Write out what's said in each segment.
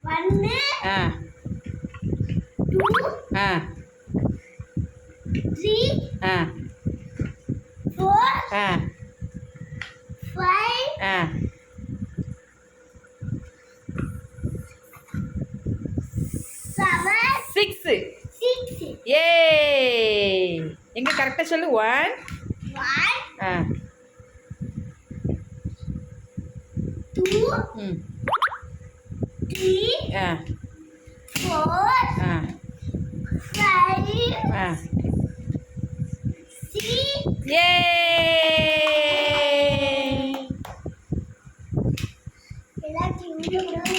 1 ஆ 2 ஆ 3 ஆ 4 ஆ 5 ஆ 7 6 6 ஏ எங்க கரெக்டாக சொல்லு 1 1 ஆ 2 ம் 3 ஆ 4 ஆ 5 ஆ 6 ஏ எல்லாத்தையும் உள்ள போடுங்க.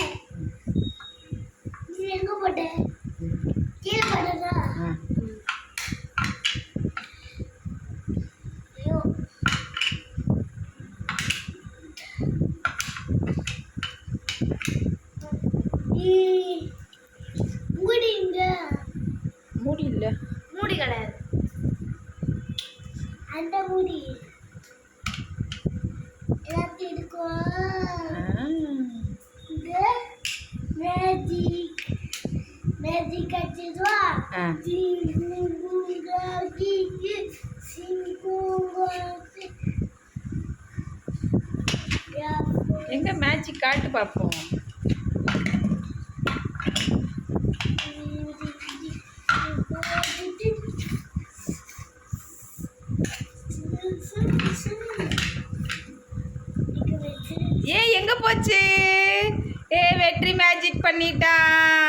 நீ எங்க போட்ட? கீழே போட்டதா? ஆ ஐயோ. மூடிங்க. மூடி இல்லை மூடி கிடையாது. அந்த மூடி எல்லாத்தையும் எடுக்கும். இது மேஜிக் மேஜிக் அடிச்சுவா. ஆ எங்க மேஜிக் காட்டு பார்ப்போம் ஏ எங்க போச்சு ஏ வெற்றி மேஜிக் பண்ணிட்டான்